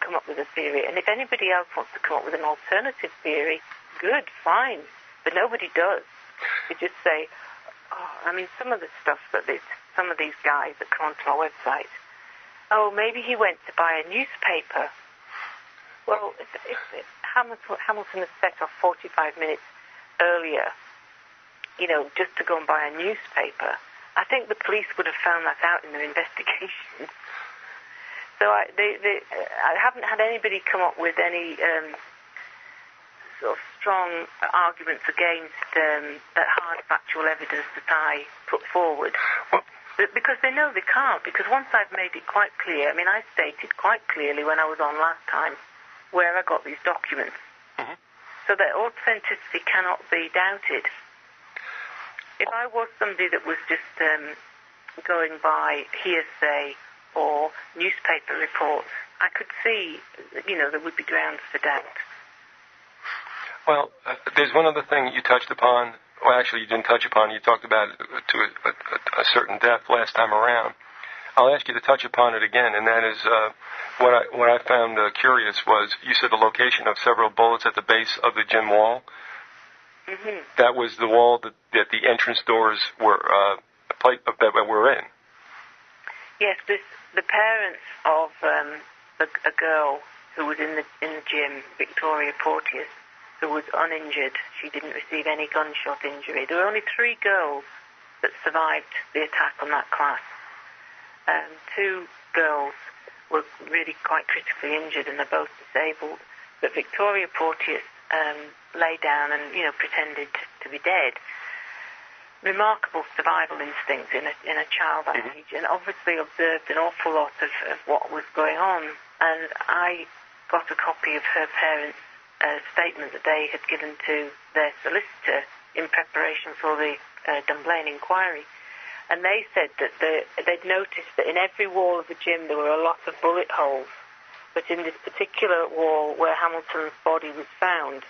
come up with a theory. And if anybody else wants to come up with an alternative theory, good, fine. But nobody does. They just say, some of the stuff that some of these guys that come onto our website, maybe he went to buy a newspaper. Well, if Hamilton has set off 45 minutes earlier, just to go and buy a newspaper, I think the police would have found that out in their investigation. So I haven't had anybody come up with any sort of strong arguments against that hard factual evidence that I put forward. Because they know they can't. Because once I've made it quite clear, I stated quite clearly when I was on last time where I got these documents. So their authenticity cannot be doubted. If I was somebody that was just going by hearsay or newspaper reports, I could see, there would be grounds for doubt. Well, there's one other thing you touched upon. Well, actually, you didn't touch upon it. You talked about it to a certain depth last time around. I'll ask you to touch upon it again, and that is what I found curious was you said the location of several bullets at the base of the gym wall. That was the wall that the entrance doors were in. Yes, the parents of a girl who was in the gym, Victoria Porteous, who was uninjured. She didn't receive any gunshot injury. There were only 3 girls that survived the attack on that class. 2 girls were really quite critically injured, and they're both disabled. But Victoria Porteous lay down and, pretended to be dead. Remarkable survival instincts in a child that age, and obviously observed an awful lot of what was going on. And I got a copy of her parents' statement that they had given to their solicitor in preparation for the Dunblane inquiry. And they said that they'd noticed that in every wall of the gym there were a lot of bullet holes. But in this particular wall where Hamilton's body was found,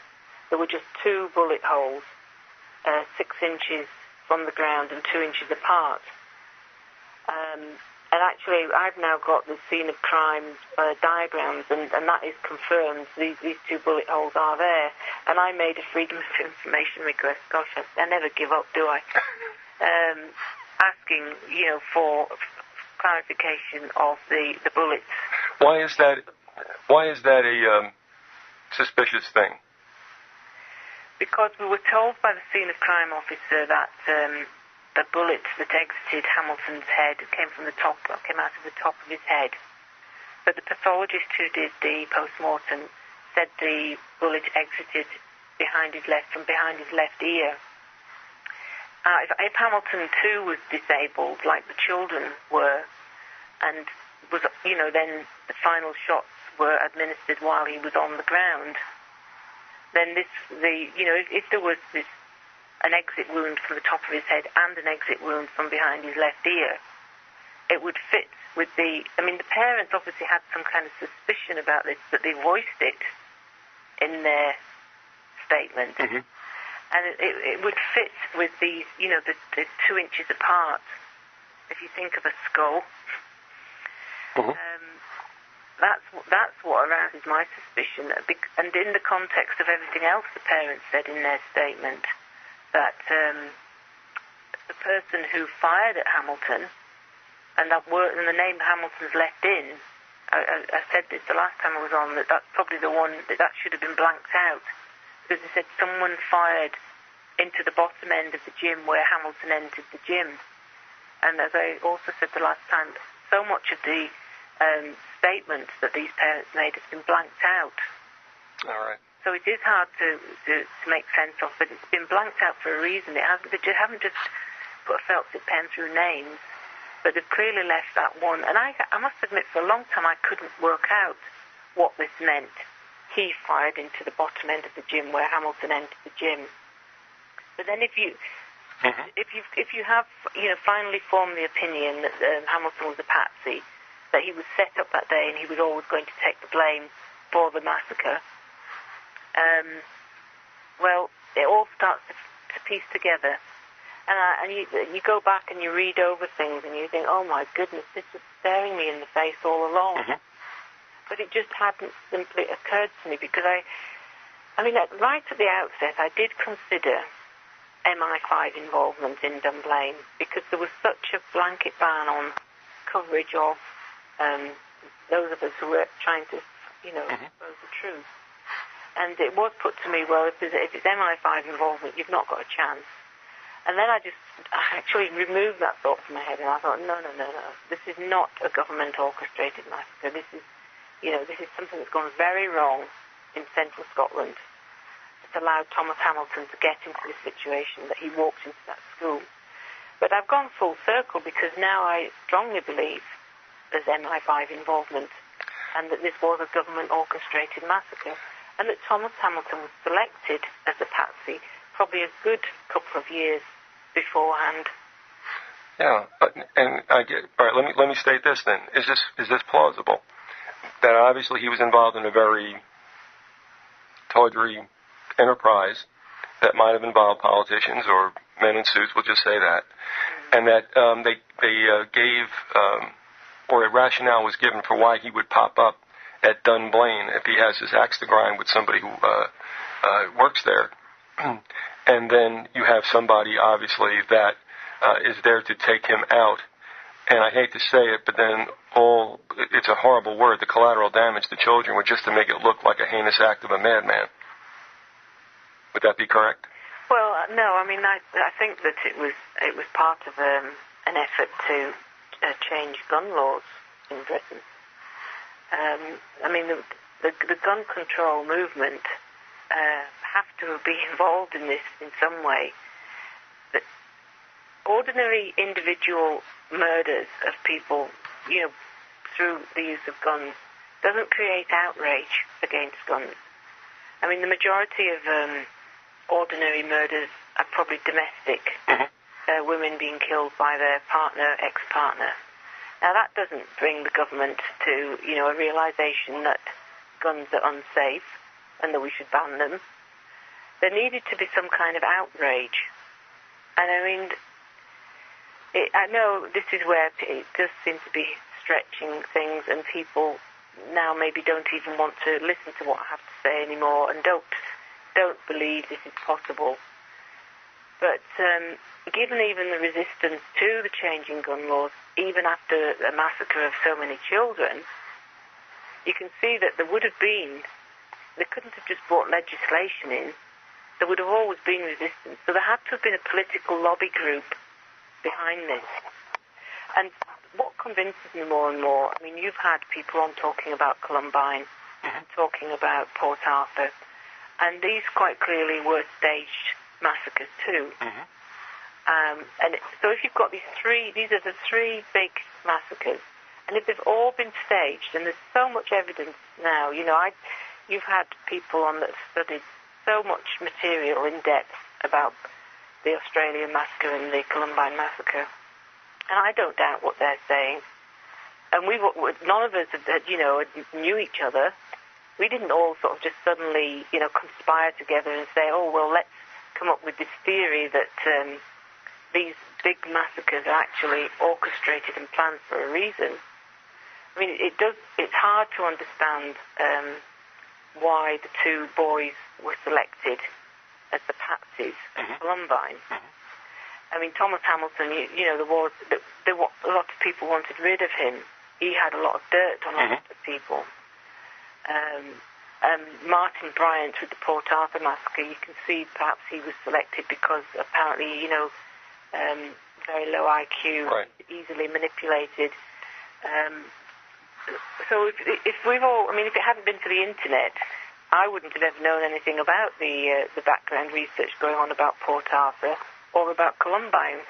there were just 2 bullet holes, 6 inches from the ground and 2 inches apart. And actually, I've now got the scene of crime diagrams, and that is confirmed. These 2 bullet holes are there. And I made a Freedom of Information request. Gosh, I never give up, do I? Asking, for clarification of the bullets. Why is that a suspicious thing? Because we were told by the scene of crime officer that the bullets that exited Hamilton's head came out of the top of his head. But the pathologist who did the post-mortem said the bullet exited from behind his left ear. If Hamilton too was disabled, like the children were, and was, then the final shots were administered while he was on the ground, then if there was an exit wound from the top of his head and an exit wound from behind his left ear, it it would fit with the parents obviously had some kind of suspicion about this, but they voiced it in their statement. Mm-hmm. And it would fit with these, the 2 inches apart. If you think of a skull, mm-hmm. That's what arouses my suspicion. And in the context of everything else the parents said in their statement, that the person who fired at Hamilton, and the name Hamilton's left in, I said this the last time I was on, that's probably the one that should have been blanked out, because they said someone fired into the bottom end of the gym where Hamilton entered the gym. And as I also said the last time, so much of the statements that these parents made has been blanked out. All right. So it is hard to make sense of, but it's been blanked out for a reason. They haven't just put a felt tip pen through names, but they've clearly left that one. And I must admit, for a long time I couldn't work out what this meant. He fired into the bottom end of the gym where Hamilton entered the gym. But then if you have finally formed the opinion that Hamilton was a patsy, that he was set up that day and he was always going to take the blame for the massacre, well, it all starts to piece together. And you go back and you read over things and you think, oh my goodness, this was staring me in the face all along. Mm-hmm. But it just hadn't simply occurred to me, because right at the outset I did consider MI5 involvement in Dunblane, because there was such a blanket ban on coverage of those of us who were trying to, expose the truth. And it was put to me, well, if it's MI5 involvement, you've not got a chance. And then I actually removed that thought from my head, and I thought, no. This is not a government-orchestrated massacre. This is something that's gone very wrong in central Scotland. It's allowed Thomas Hamilton to get into this situation, that he walked into that school. But I've gone full circle, because now I strongly believe there's MI5 involvement, and that this was a government-orchestrated massacre, and that Thomas Hamilton was selected as a patsy probably a good couple of years beforehand. Yeah, and I get. All right, let me state this then. Is this plausible? That obviously he was involved in a very tawdry enterprise that might have involved politicians or men in suits. We'll just say that, and that they gave or a rationale was given for why he would pop up at Dunblane if he has his axe to grind with somebody who works there. And then you have somebody, obviously, that is there to take him out. And I hate to say it, but then it's a horrible word, the collateral damage to children was just to make it look like a heinous act of a madman. Would that be correct? Well, no, I think that it was part of an effort to change gun laws in Britain. The gun control movement have to be involved in this in some way. But ordinary individual murders of people, through the use of guns, doesn't create outrage against guns. The majority of ordinary murders are probably domestic, women being killed by their partner, ex-partner. Now that doesn't bring the government to, a realization that guns are unsafe and that we should ban them. There needed to be some kind of outrage. And I know this is where it does seem to be stretching things, and people now maybe don't even want to listen to what I have to say anymore, and don't believe this is possible. But given even the resistance to the changing gun laws, even after a massacre of so many children, you can see that they couldn't have just brought legislation in. There would have always been resistance. So there had to have been a political lobby group behind this. And what convinces me more and more, you've had people on talking about Columbine, talking about Port Arthur, and these quite clearly were staged massacres too. So if you've got these are the three big massacres, and if they've all been staged, and there's so much evidence now, you've had people on that have studied so much material in depth about the Australian massacre and the Columbine massacre, and I don't doubt what they're saying. And none of us knew each other. We didn't all sort of just suddenly, conspire together and say, oh, well, let's come up with this theory that these big massacres are actually orchestrated and planned for a reason. I mean, it's hard to understand why the two boys were selected as the patsies of Columbine. I mean, Thomas Hamilton, a lot of people wanted rid of him. He had a lot of dirt on a lot of people. Martin Bryant with the Port Arthur massacre, you can see perhaps he was selected because apparently, very low IQ, right, easily manipulated. So if it hadn't been for the internet, I wouldn't have ever known anything about the background research going on about Port Arthur or about Columbine,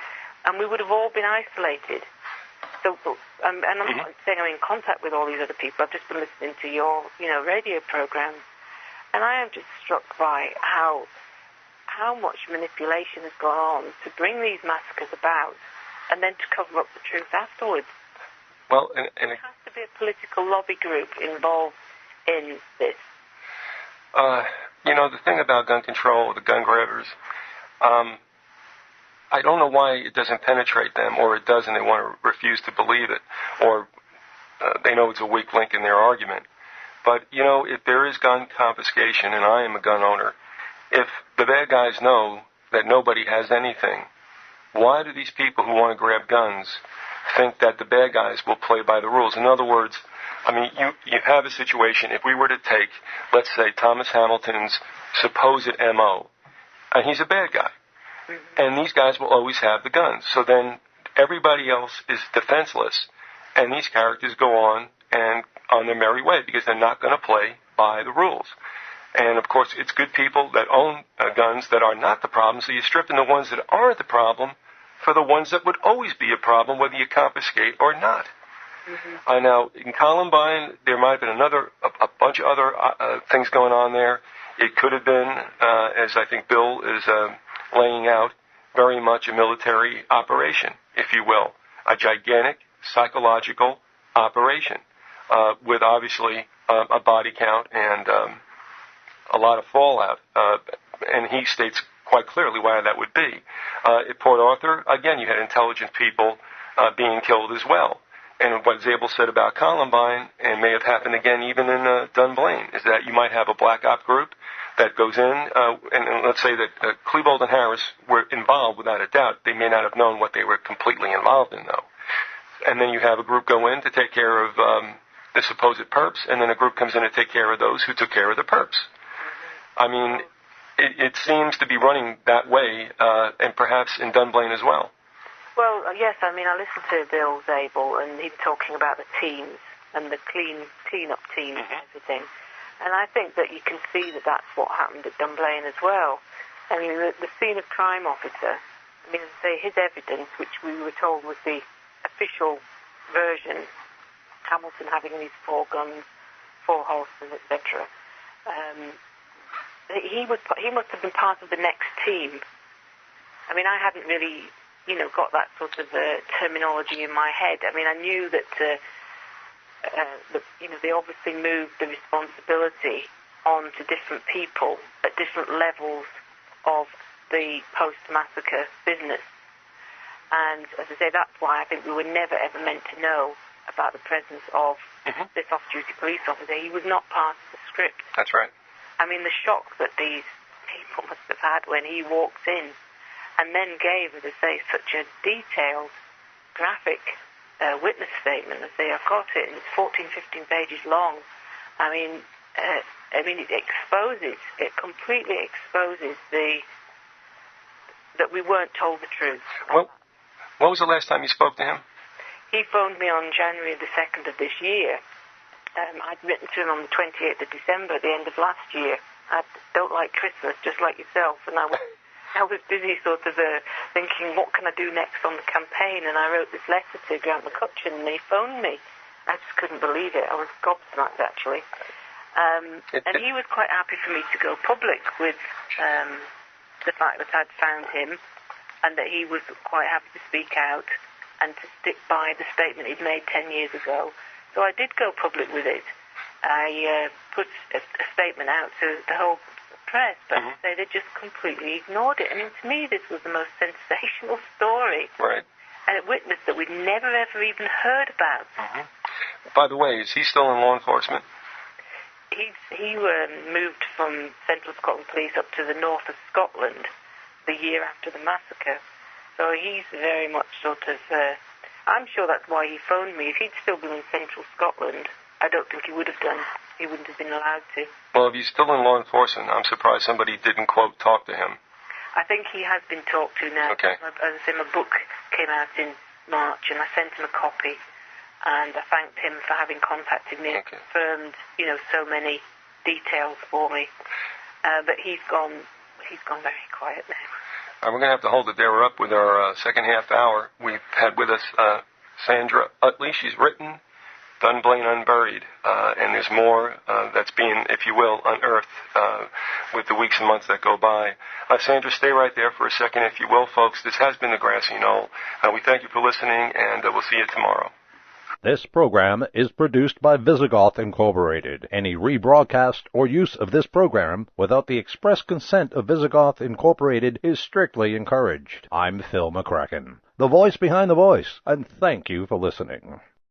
and we would have all been isolated. So, and I'm not saying I'm in contact with all these other people. I've just been listening to your, radio programs, and I am just struck by how much manipulation has gone on to bring these massacres about, and then to cover up the truth afterwards. Well, and there has to be a political lobby group involved in this. The thing about gun control, the gun grabbers, I don't know why it doesn't penetrate them, or it does and they want to refuse to believe it, or they know it's a weak link in their argument. But, if there is gun confiscation, and I am a gun owner, if the bad guys know that nobody has anything, why do these people who want to grab guns think that the bad guys will play by the rules? In other words, I mean, you have a situation, if we were to take, let's say, Thomas Hamilton's supposed M.O., and he's a bad guy, and these guys will always have the guns. So then everybody else is defenseless, and these characters go on and on their merry way because they're not going to play by the rules. And, of course, it's good people that own guns that are not the problem, so you strip in the ones that aren't the problem for the ones that would always be a problem, whether you confiscate or not. Now, in Columbine, there might have been a bunch of other things going on there. It could have been, as I think Bill is laying out, very much a military operation, if you will, a gigantic psychological operation with obviously a body count and a lot of fallout. And he states quite clearly why that would be. At Port Arthur, again, you had intelligent people being killed as well. And what Zabel said about Columbine, and may have happened again even in Dunblane, is that you might have a black op group that goes in, and let's say that Klebold and Harris were involved without a doubt. They may not have known what they were completely involved in, though. And then you have a group go in to take care of the supposed perps, and then a group comes in to take care of those who took care of the perps. I mean, it seems to be running that way, and perhaps in Dunblane as well. Well, yes, I mean, I listened to Bill Zabel, and he was talking about the teams and the clean-up teams and everything. And I think that you can see that that's what happened at Dunblane as well. I mean, the scene of crime officer, I mean, say his evidence, which we were told was the official version, Hamilton having these 4 guns, 4 holsters, etc. He must have been part of the next team. I mean, I hadn't really, got that sort of terminology in my head. I mean, I knew that, they obviously moved the responsibility on to different people at different levels of the post-massacre business. And as I say, that's why I think we were never ever meant to know about the presence of this off-duty police officer. He was not part of the script. That's right. I mean, the shock that these people must have had when he walked in and then gave, as I say, such a detailed, graphic witness statement. As I say, I've got it, and it's 14, 15 pages long. I mean, it completely exposes that we weren't told the truth. Well, when was the last time you spoke to him? He phoned me on January the 2nd of this year. I'd written to him on the 28th of December at the end of last year. I don't like Christmas, just like yourself, and I was busy sort of thinking, what can I do next on the campaign? And I wrote this letter to Grant McCutcheon, and he phoned me. I just couldn't believe it. I was gobsmacked, actually. And he was quite happy for me to go public with the fact that I'd found him, and that he was quite happy to speak out. and to stick by the statement he'd made 10 years ago. So I did go public with it. I put a statement out to the whole press, but they just completely ignored it. I mean, to me, this was the most sensational story. Right. And a witness that we'd never, ever even heard about. By the way, is he still in law enforcement? He moved from Central Scotland Police up to the north of Scotland the year after the massacre. So he's very much sort of... I'm sure that's why he phoned me. If he'd still been in Central Scotland, I don't think he would have done. He wouldn't have been allowed to. Well, if he's still in law enforcement, I'm surprised somebody didn't, quote, talk to him. I think he has been talked to now. Okay. As I say, my book came out in March, and I sent him a copy, and I thanked him for having contacted me and confirmed, so many details for me. But he's gone very quiet now. We're going to have to hold it there. We're up with our second half hour. We've had with us Sandra Uttley. She's written Dunblane Unburied, and there's more that's being, if you will, unearthed with the weeks and months that go by. Sandra, stay right there for a second, if you will, folks. This has been the Grassy Knoll. We thank you for listening, and we'll see you tomorrow. This program is produced by Vyzygoth Incorporated. Any rebroadcast or use of this program without the express consent of Vyzygoth Incorporated is strictly encouraged. I'm Phil McCracken, the voice behind the voice, and thank you for listening.